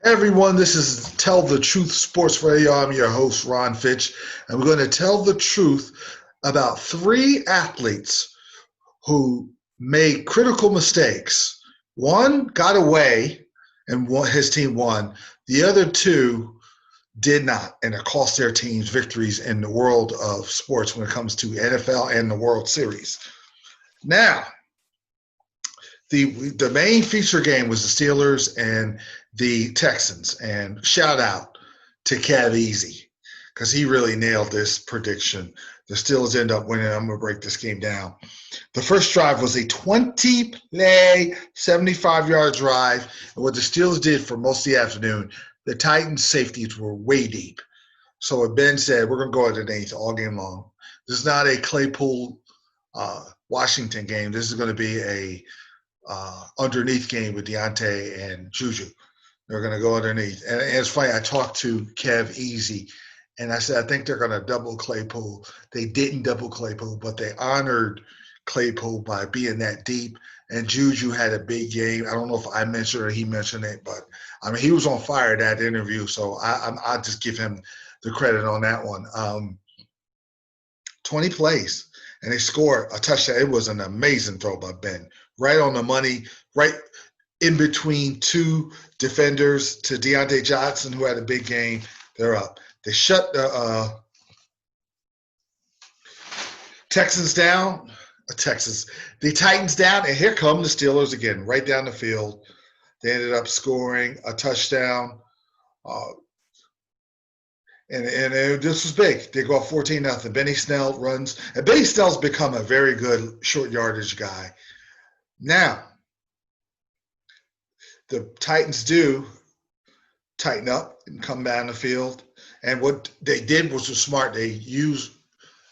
Everyone, this is Tell the Truth Sports Radio. I'm your host, Ron Fitch, and we're going to tell the truth about three athletes who made critical mistakes. One got away and his team won. The other two did not, and it cost their teams victories in the world of sports when it comes to NFL and the World Series. Now, the main feature game was the Steelers and the Texans, and shout out to Cav Easy because he really nailed this prediction. The Steelers end up winning. I'm going to break this game down. The first drive was a 20-play, 75-yard drive, and what the Steelers did for most of the afternoon, the Titans' safeties were way deep. So what Ben said, we're going to go underneath all game long. This is not a Claypool Washington game. This is going to be a underneath game with Deontay and Juju. They're going to go underneath. And it's funny, I talked to Kev Easy, and I said, I think they're going to double Claypool. They didn't double Claypool, but they honored Claypool by being that deep. And Juju had a big game. I don't know if I mentioned it or he mentioned it, but, I mean, he was on fire that interview, so I'll just give him the credit on that one. 20 plays, and they scored a touchdown. It was an amazing throw by Ben. Right on the money, right in between two defenders to Deontay Johnson, who had a big game. They're up. They shut the Texans down. The Titans down, and here come the Steelers again, right down the field. They ended up scoring a touchdown. And this was big. They go up 14-0. Benny Snell runs. And Benny Snell's become a very good short yardage guy. Now, the Titans do tighten up and come down the field. And what they did was smart. They used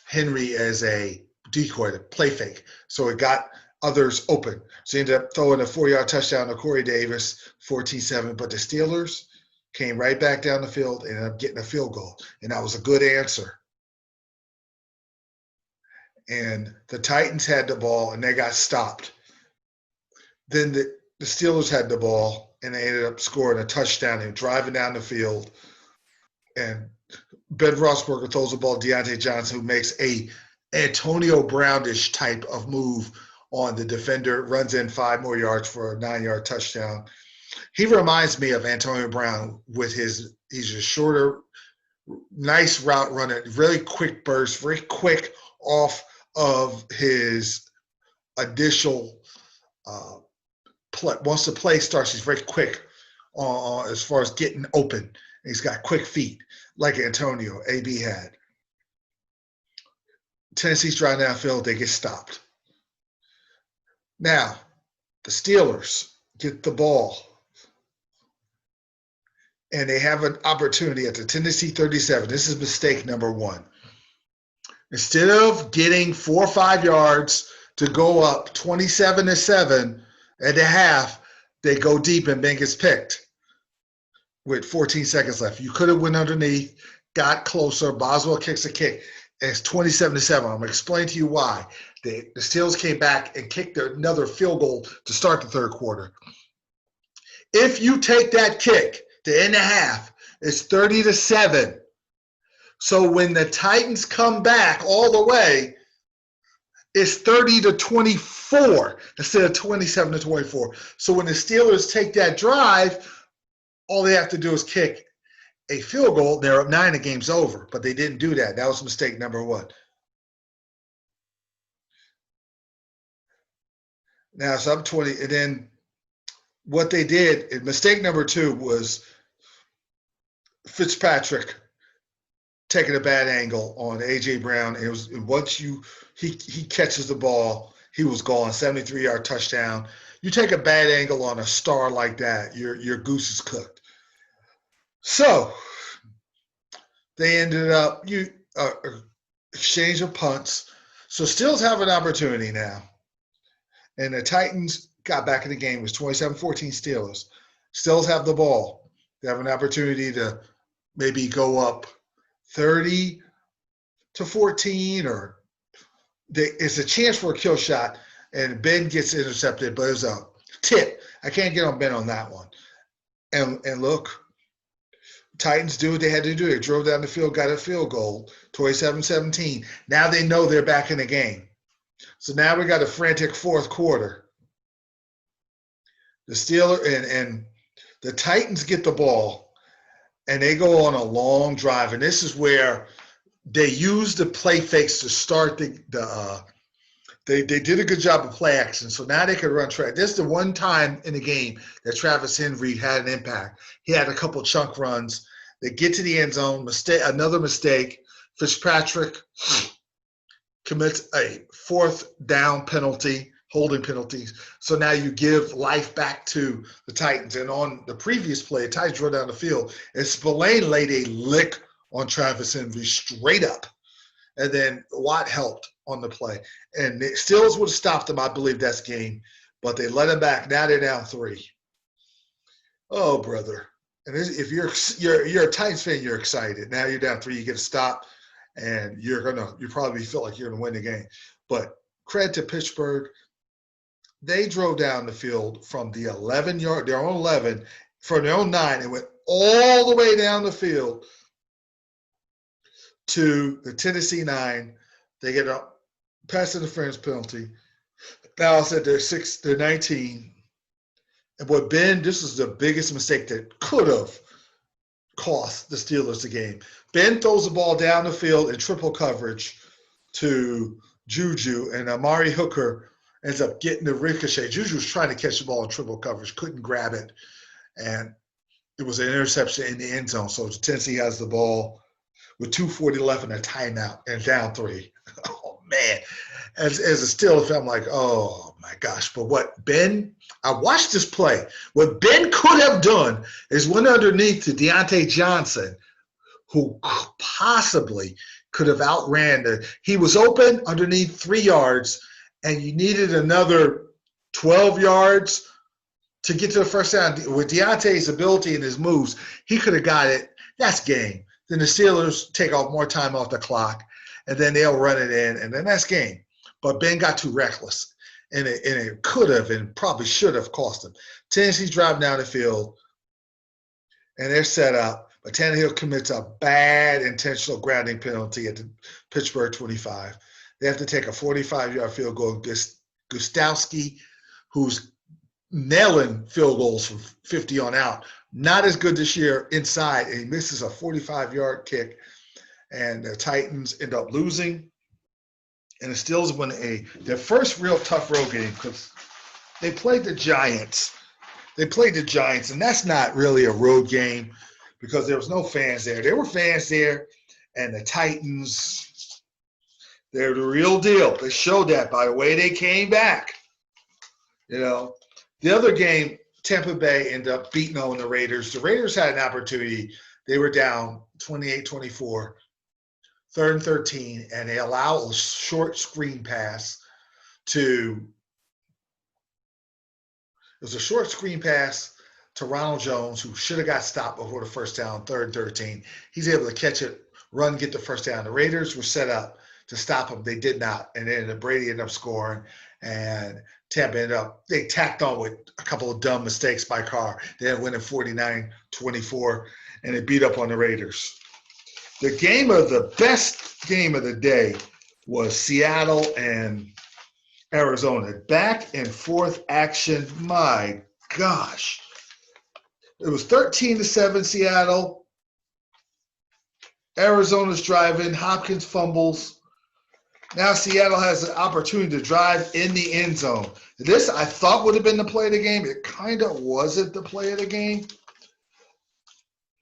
Henry as a decoy to play fake. So it got others open. So he ended up throwing a 4-yard touchdown to Corey Davis, 14-7. But the Steelers came right back down the field and ended up getting a field goal. And that was a good answer. And the Titans had the ball, and they got stopped. Then the Steelers had the ball, and they ended up scoring a touchdown and driving down the field. And Ben Roethlisberger throws the ball to Deontay Johnson, who makes a Antonio Brown-ish type of move on the defender, runs in 5 more yards for a 9-yard touchdown. He reminds me of Antonio Brown with he's a shorter, nice route runner, really quick burst, very quick off of his initial play. Once the play starts, he's very quick as far as getting open. He's got quick feet like Antonio, AB had. Tennessee's driving downfield, they get stopped. Now, the Steelers get the ball, and they have an opportunity at the Tennessee 37. This is mistake number 1. Instead of getting 4 or 5 yards to go up 27-7 at the half, they go deep and Ben gets picked with 14 seconds left. You could have went underneath, got closer. Boswell kicks a kick. It's 27-7. I'm going to explain to you why. The Steelers came back and kicked another field goal to start the third quarter. If you take that kick to end the half, it's 30-7. So when the Titans come back all the way, it's 30-24 instead of 27-24. So when the Steelers take that drive, all they have to do is kick a field goal. They're up 9, the game's over. But they didn't do that. That was mistake number 1. Now it's up 20. And then what they did, mistake number 2 was Fitzpatrick taking a bad angle on A.J. Brown. And it was once he catches the ball, he was gone. 73-yard touchdown. You take a bad angle on a star like that, your goose is cooked. So they ended up exchange of punts. So Steelers have an opportunity now. And the Titans got back in the game. It was 27-14 Steelers. Steelers have the ball. They have an opportunity to maybe go up 30-14, or it's a chance for a kill shot, and Ben gets intercepted, but it was a tip. I can't get on Ben on that one. And look, Titans do what they had to do. They drove down the field, got a field goal, 27-17. Now they know they're back in the game. So now we got a frantic fourth quarter. The Steelers and the Titans get the ball, and they go on a long drive. And this is where they use the play fakes to start they did a good job of play action, so now they could run track. This is the one time in the game that Travis Henry had an impact. He had a couple chunk runs. They get to the end zone, another mistake. Fitzpatrick commits a fourth down penalty, holding penalties. So now you give life back to the Titans. And on the previous play, the Titans drove down the field, and Spillane laid a lick on Travis Henry straight up. And then Watt helped on the play. And the Steelers would have stopped them, I believe, that's game. But they let him back. Now they're down 3. Oh, brother. And if you're a Titans fan, you're excited. Now you're down 3, you get a stop, and you probably feel like you're gonna win the game. But credit to Pittsburgh. They drove down the field from the 11-yard, their own 11, from their own 9, and went all the way down the field to the Tennessee 9. They get a pass interference penalty. Now I said they're 19. And boy, Ben, this is the biggest mistake that could have cost the Steelers the game. Ben throws the ball down the field in triple coverage to Juju, and Amari Hooker ends up getting the ricochet. Juju was trying to catch the ball in triple coverage, couldn't grab it, and it was an interception in the end zone. So Tennessee has the ball with 2:40 left in a timeout and down 3. Oh, man. As a Steelers fan, I'm like, oh, my gosh. But what Ben – I watched this play. What Ben could have done is went underneath to Deontay Johnson, who possibly could have outran he was open underneath 3 yards, and you needed another 12 yards to get to the first down. With Deontay's ability and his moves, he could have got it. That's game. Then the Steelers take off more time off the clock, and then they'll run it in, and then that's game. But Ben got too reckless, and it could have and probably should have cost him. Tennessee's driving down the field, and they're set up, but Tannehill commits a bad intentional grounding penalty at the Pittsburgh 25. They have to take a 45-yard field goal. Gustowski, who's nailing field goals from 50 on out, not as good this year inside, and he misses a 45-yard kick, and the Titans end up losing. And the Steelers win their first real tough road game because they played the Giants. And that's not really a road game because there was no fans there. There were fans there, and the Titans, they're the real deal. They showed that by the way they came back. You know, the other game, Tampa Bay ended up beating on the Raiders. The Raiders had an opportunity. They were down 28-24. 3rd and 13, and they allow a short screen pass to Ronald Jones, who should have got stopped before the first down, 3rd and 13. He's able to catch it, run, get the first down. The Raiders were set up to stop him. They did not, and then Brady ended up scoring, and Tampa they tacked on with a couple of dumb mistakes by Carr. They ended up winning 49-24, and they beat up on the Raiders. The best game of the day was Seattle and Arizona. Back and forth action. My gosh. It was 13-7 Seattle. Arizona's driving. Hopkins fumbles. Now Seattle has an opportunity to drive in the end zone. This, I thought, would have been the play of the game. It kind of wasn't the play of the game.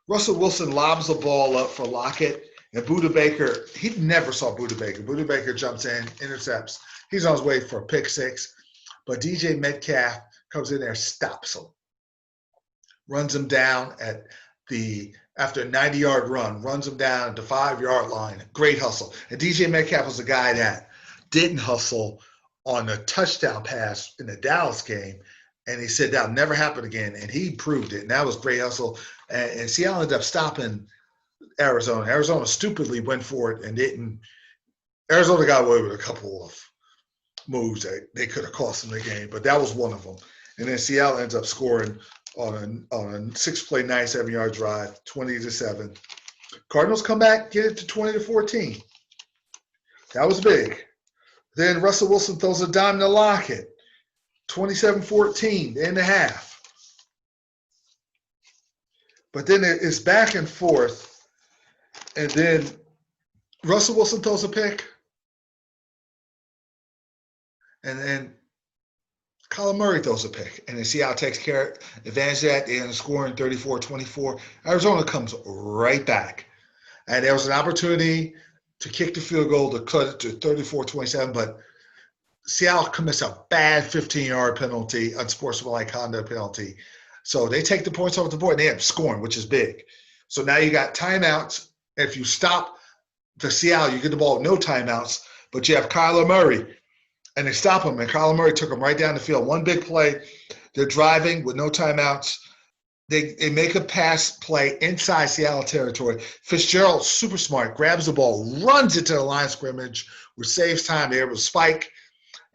Russell Wilson lobs the ball up for Lockett, and Budda Baker, he never saw Budda Baker. Budda Baker jumps in, intercepts. He's on his way for a pick 6, but DJ Metcalf comes in there, stops him, runs him down after a 90-yard run, runs him down at the 5-yard line. Great hustle. And DJ Metcalf was the guy that didn't hustle on the touchdown pass in the Dallas game, and he said that'll never happen again, and he proved it, and that was great hustle. And Seattle ended up stopping Arizona. Arizona stupidly went for it and didn't. Arizona got away with a couple of moves that they could have cost them the game, but that was one of them. And then Seattle ends up scoring on a 6-play 97-yard drive, 20-7. Cardinals come back, get it to 20-14. That was big. Then Russell Wilson throws a dime to Lockett, 27-14, end of half. But then it's back and forth, and then Russell Wilson throws a pick, and then Kyler Murray throws a pick, and then Seattle takes advantage of that. They end up scoring 34-24. Arizona comes right back, and there was an opportunity to kick the field goal to cut it to 34-27, but Seattle commits a bad 15-yard penalty, unsportsmanlike conduct penalty. So they take the points off the board, and they end up scoring, which is big. So now you got timeouts. If you stop the Seattle, you get the ball with no timeouts, but you have Kyler Murray, and they stop him, and Kyler Murray took him right down the field. One big play. They're driving with no timeouts. They make a pass play inside Seattle territory. Fitzgerald, super smart, grabs the ball, runs it to the line of scrimmage, which saves time. They're able to spike,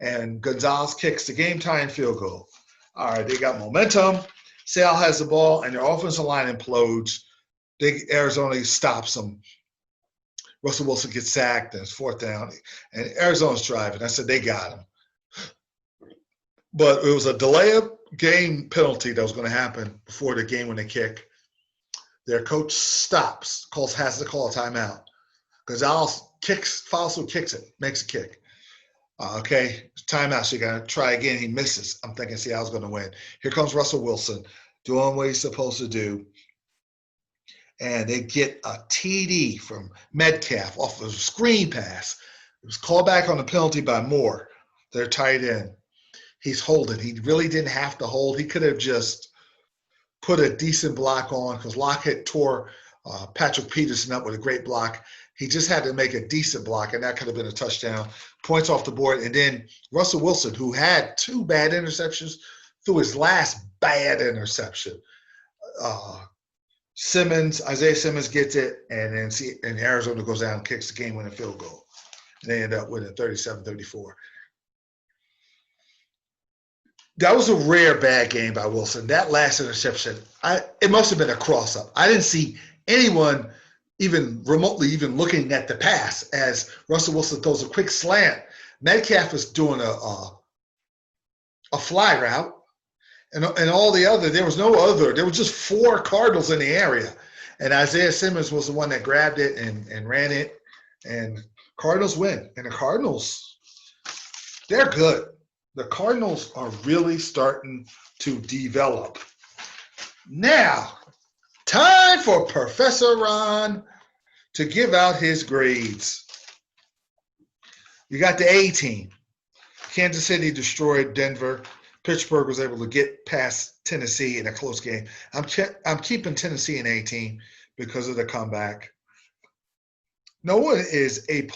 and Gonzalez kicks the game-tying field goal. All right, they got momentum. Seattle has the ball, and their offensive line implodes. Arizona stops them. Russell Wilson gets sacked, and it's 4th down, and Arizona's driving. I said they got him. But it was a delay of game penalty that was going to happen before the game when they kick. Their coach stops, has to call a timeout. Gonzalez follows through, kicks it, makes a kick. Okay, timeout, so you got to try again. He misses. I'm thinking Seattle's going to win. Here comes Russell Wilson doing what he's supposed to do. And they get a TD from Metcalf off of a screen pass. It was called back on the penalty by Moore, their tight end. He's holding. He really didn't have to hold. He could have just put a decent block on because Lockett tore Patrick Peterson up with a great block. He just had to make a decent block, and that could have been a touchdown. Points off the board. And then Russell Wilson, who had 2 bad interceptions, threw his last bad interception. Isaiah Simmons gets it, and then Arizona goes down and kicks the game-winning field goal. And they end up winning 37-34. That was a rare bad game by Wilson. That last interception, it must have been a cross-up. I didn't see anyone even remotely even looking at the pass as Russell Wilson throws a quick slant. Metcalf is doing a fly route, and all the other, there was no other. There was just 4 Cardinals in the area, and Isaiah Simmons was the one that grabbed it and ran it, and Cardinals win. And the Cardinals, they're good. The Cardinals are really starting to develop. Now, time for Professor Ron to give out his grades. You got the A team. Kansas City destroyed Denver. Pittsburgh was able to get past Tennessee in a close game. I'm keeping Tennessee in A team because of the comeback. No one is A+.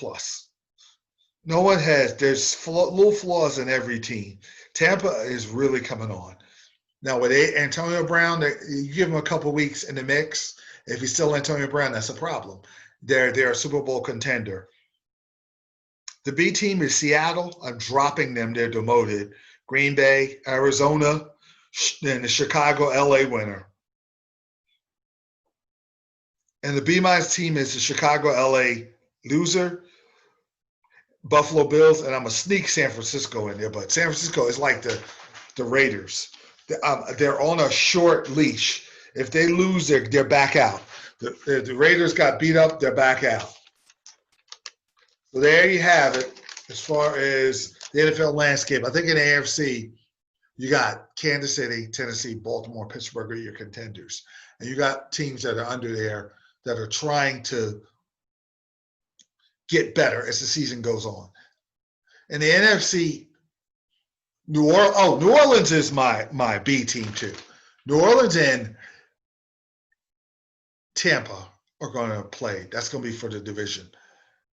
No one has. There's little flaws in every team. Tampa is really coming on. Now, with Antonio Brown, you give him a couple weeks in the mix. If he's still Antonio Brown, that's a problem. They're a Super Bowl contender. The B team is Seattle. I'm dropping them. They're demoted. Green Bay, Arizona, and the Chicago, LA winner. And the B- team is the Chicago, LA loser. Buffalo Bills, and I'm going to sneak San Francisco in there, but San Francisco is like the Raiders. They're on a short leash. If they lose, they're back out. The Raiders got beat up, they're back out. So there you have it as far as the NFL landscape. I think in the AFC, you got Kansas City, Tennessee, Baltimore, Pittsburgh are your contenders. And you got teams that are under there that are trying to get better as the season goes on. In the NFC, New Orleans is my B team too. New Orleans and Tampa are going to play. That's going to be for the division.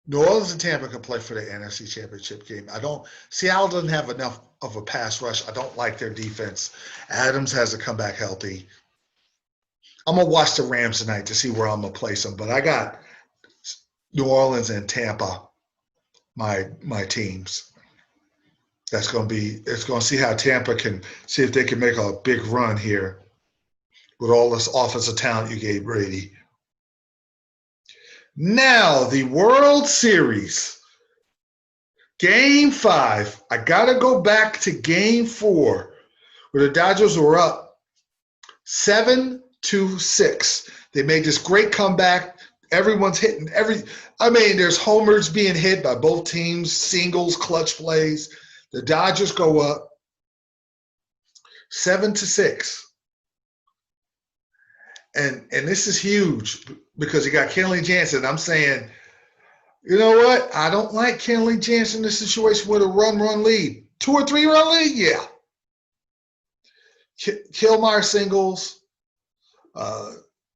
New Orleans and Tampa can play for the NFC Championship game. Seattle doesn't have enough of a pass rush. I don't like their defense. Adams has to come back healthy. I'm going to watch the Rams tonight to see where I'm going to place them, but I got New Orleans and Tampa, my teams. It's going to see how Tampa can see if they can make a big run here with all this offensive talent you gave Brady. Now, the World Series, Game 5. I got to go back to Game 4, where the Dodgers were up 7-6. They made this great comeback. Everyone's hitting there's homers being hit by both teams, singles, clutch plays. The Dodgers go up 7-6. And this is huge because you got Kenley Jansen. I'm saying, you know what? I don't like Kenley Jansen in this situation with a run lead. 2 or 3 run lead? Yeah. Killmeyer singles.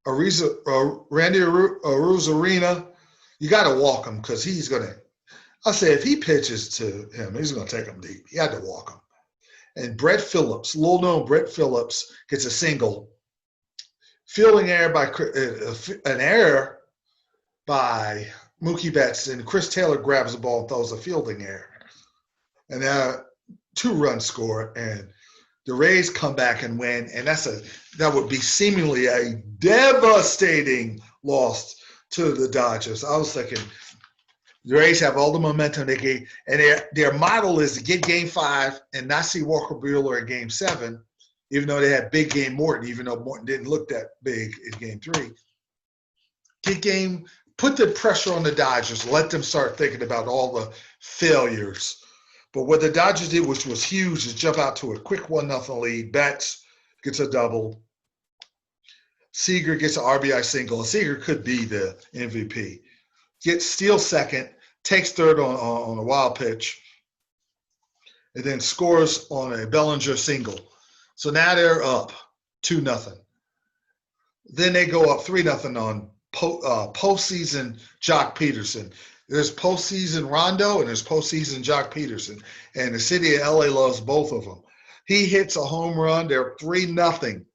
Randy Arozarena. You got to walk him because he's going to – I say if he pitches to him, he's going to take him deep. You had to walk him. And Brett Phillips, little-known Brett Phillips, gets a single. Fielding error an error by Mookie Betts, and Chris Taylor grabs the ball and throws a fielding error. And now 2-run score, and the Rays come back and win, and that would be seemingly a devastating loss to the Dodgers. I was thinking the Rays have all the momentum they gave, and their model is to get Game 5 and not see Walker Buehler in Game 7. Even though they had big game Morton, even though Morton didn't look that big in Game 3. Put the pressure on the Dodgers, let them start thinking about all the failures. But what the Dodgers did, which was huge, is jump out to a quick 1-0 lead. Betts gets a double. Seager gets an RBI single. And Seager could be the MVP. Steals second, takes third on a wild pitch, and then scores on a Bellinger single. So now they're up 2-0. Then they go up 3-0 on postseason Jock Peterson. There's postseason Rondo and there's postseason Jock Peterson. And the city of LA loves both of them. He hits a home run. They're 3-0.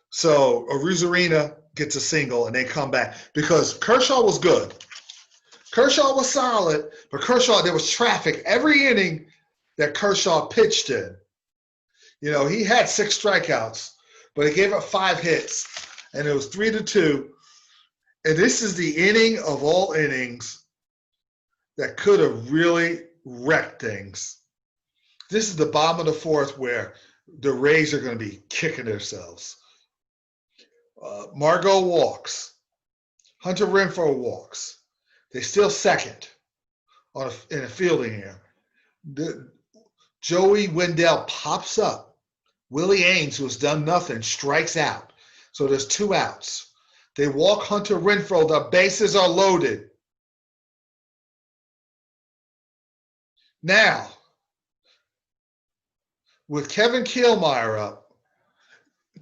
So Arozarena gets a single and they come back because Kershaw was good. Kershaw was solid, but there was traffic every inning that Kershaw pitched in. You know, he had 6 strikeouts, but he gave up 5 hits, and it was 3-2. And this is the inning of all innings that could have really wrecked things. This is the bottom of the 4th where the Rays are going to be kicking themselves. Margot walks. Hunter Renfroe walks. They still second in a fielding error. Joey Wendell pops up. Willie Ames, who has done nothing, strikes out. So there's 2 outs. They walk Hunter Renfroe. The bases are loaded. Now, with Kevin Killmeyer up,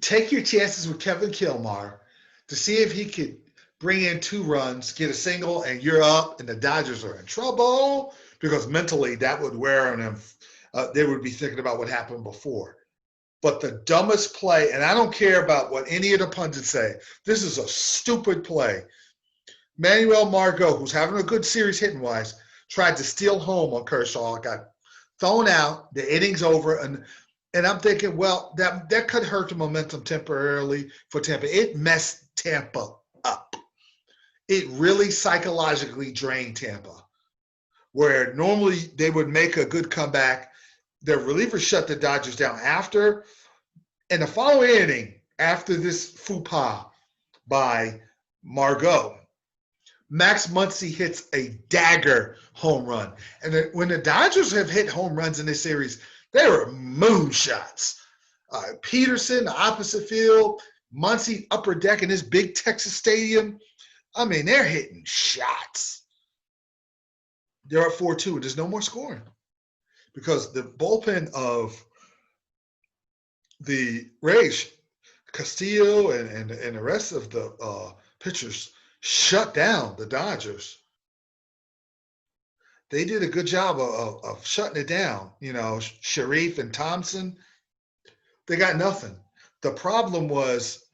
take your chances with Kevin Killmeyer to see if he could bring in 2 runs, get a single, and you're up, and the Dodgers are in trouble because mentally that would wear on them. They would be thinking about what happened before. But the dumbest play, and I don't care about what any of the pundits say, this is a stupid play. Manuel Margot, who's having a good series hitting-wise, tried to steal home on Kershaw, got thrown out, the inning's over, and I'm thinking, well, that could hurt the momentum temporarily for Tampa. It messed Tampa up. It really psychologically drained Tampa, where normally they would make a good comeback. Their relievers shut the Dodgers down after. In the following inning, after this faux pas by Margot, Max Muncy hits a dagger home run. And when the Dodgers have hit home runs in this series, they were moonshots. Peterson, the opposite field, Muncy upper deck in this big Texas stadium. I mean, they're hitting shots. They're at 4-2, and there's no more scoring. Because the bullpen of the Rays, Castillo and the rest of the pitchers shut down the Dodgers. They did a good job of shutting it down. You know, Sharif and Thompson, they got nothing. The problem was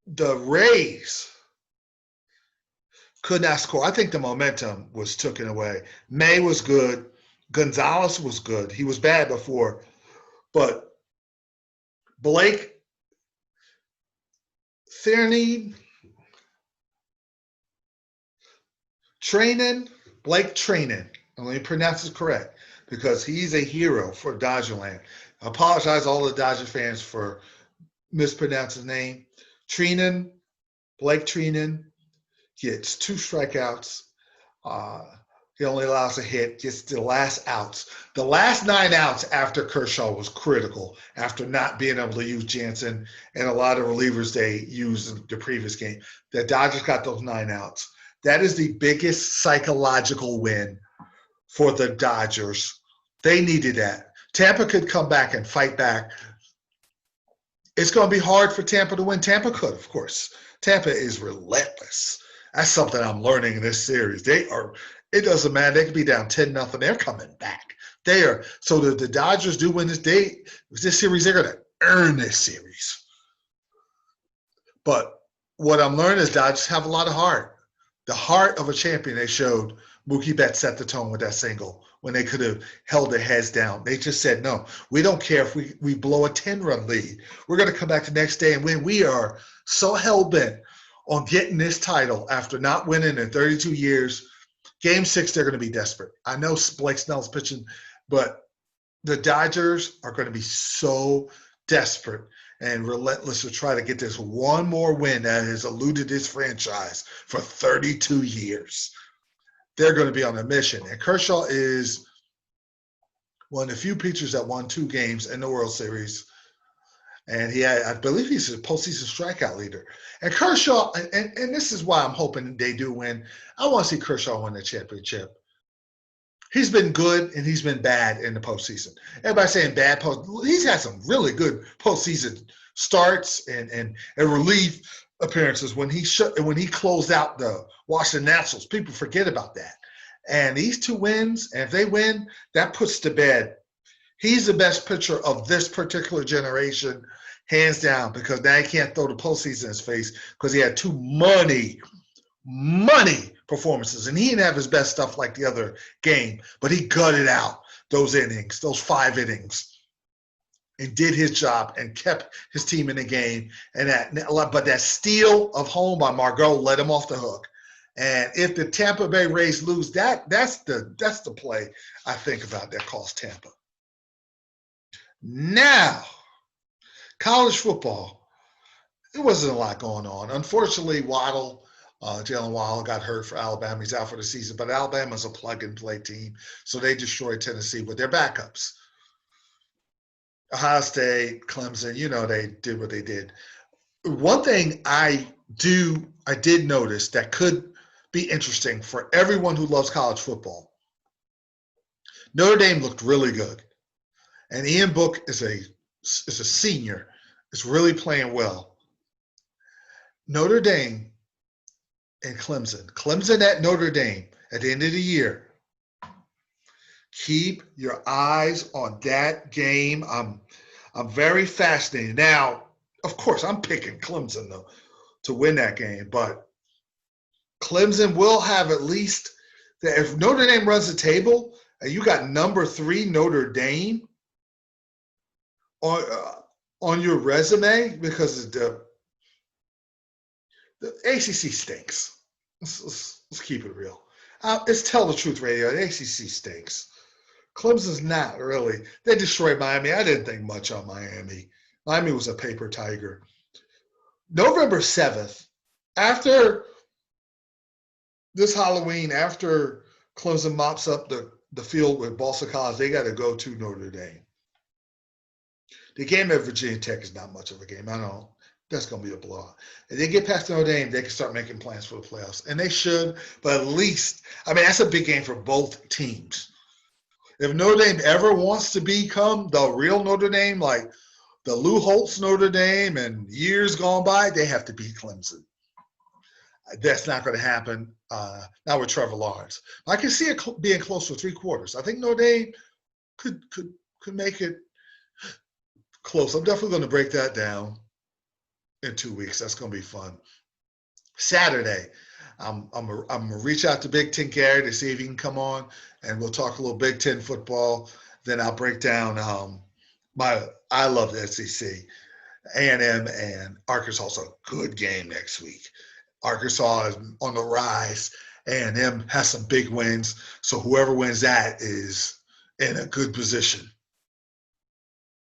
the Rays could not score. I think the momentum was taken away. May was good. Gonzalez was good. He was bad before. But Blake Thierry Blake Trainin. And let me pronounce it correct because he's a hero for Dodgerland. I apologize to all the Dodger fans for mispronouncing his name. Blake Treinen gets 2 strikeouts. He only allows a hit, gets the last outs. The last 9 outs after Kershaw was critical after not being able to use Jansen and a lot of relievers they used in the previous game. The Dodgers got those 9 outs. That is the biggest psychological win for the Dodgers. They needed that. Tampa could come back and fight back. It's going to be hard for Tampa to win. Tampa could, of course. Tampa is relentless. That's something I'm learning in this series. They are. It doesn't matter. They could be down 10-0. They're coming back. They are. So the Dodgers do win this series. They're going to earn this series. But what I'm learning is Dodgers have a lot of heart. The heart of a champion. They showed Mookie Betts set the tone with that single when they could have held their heads down. They just said, no, we don't care if we blow a 10-run lead. We're going to come back the next day and win. We are so hell-bent on getting this title after not winning in 32 years. Game 6, they're going to be desperate. I know Blake Snell's pitching, but the Dodgers are going to be so desperate and relentless to try to get this one more win that has eluded this franchise for 32 years. They're going to be on a mission. And Kershaw is one of the few pitchers that won 2 games in the World Series. And I believe he's a postseason strikeout leader. And Kershaw, and this is why I'm hoping they do win. I want to see Kershaw win the championship. He's been good and he's been bad in the postseason. Everybody's saying bad he's had some really good postseason starts and relief appearances when he closed out the Washington Nationals. People forget about that. And these 2 wins, and if they win, that puts to bed. He's the best pitcher of this particular generation, hands down, because now he can't throw the postseason in his face because he had 2 money performances. And he didn't have his best stuff like the other game, but he gutted out those innings, those 5 innings, and did his job and kept his team in the game. But that steal of home by Margot let him off the hook. And if the Tampa Bay Rays lose, that's the play I think about that cost Tampa. Now, college football, there wasn't a lot going on. Unfortunately, Jalen Waddle got hurt for Alabama. He's out for the season, but Alabama's a plug-and-play team, so they destroyed Tennessee with their backups. Ohio State, Clemson, they did what they did. One thing I did notice that could be interesting for everyone who loves college football. Notre Dame looked really good. And Ian Book is a senior, is really playing well. Notre Dame and Clemson. Clemson at Notre Dame at the end of the year. Keep your eyes on that game. I'm very fascinated. Now, of course, I'm picking Clemson though to win that game, but Clemson will have at least if Notre Dame runs the table and you got number 3 Notre Dame on your resume, because the ACC stinks. Let's keep it real. It's Tell the Truth Radio. The ACC stinks. Clemson's not really. They destroyed Miami. I didn't think much on Miami. Miami was a paper tiger. November 7th, after this Halloween, after Clemson mops up the field with Boston College, they got to go to Notre Dame. The game at Virginia Tech is not much of a game. I know that's going to be a blowout. If they get past Notre Dame, they can start making plans for the playoffs. And they should, but at least, that's a big game for both teams. If Notre Dame ever wants to become the real Notre Dame, like the Lou Holtz Notre Dame and years gone by, they have to beat Clemson. That's not going to happen, not with Trevor Lawrence. I can see it being close for 3 quarters. I think Notre Dame could make it close. I'm definitely going to break that down in 2 weeks. That's going to be fun. Saturday, I'm going to reach out to Big Ten Gary to see if he can come on, and we'll talk a little Big Ten football. Then I'll break down I love the SEC. A&M and Arkansas is a good game next week. Arkansas is on the rise. A&M has some big wins. So whoever wins that is in a good position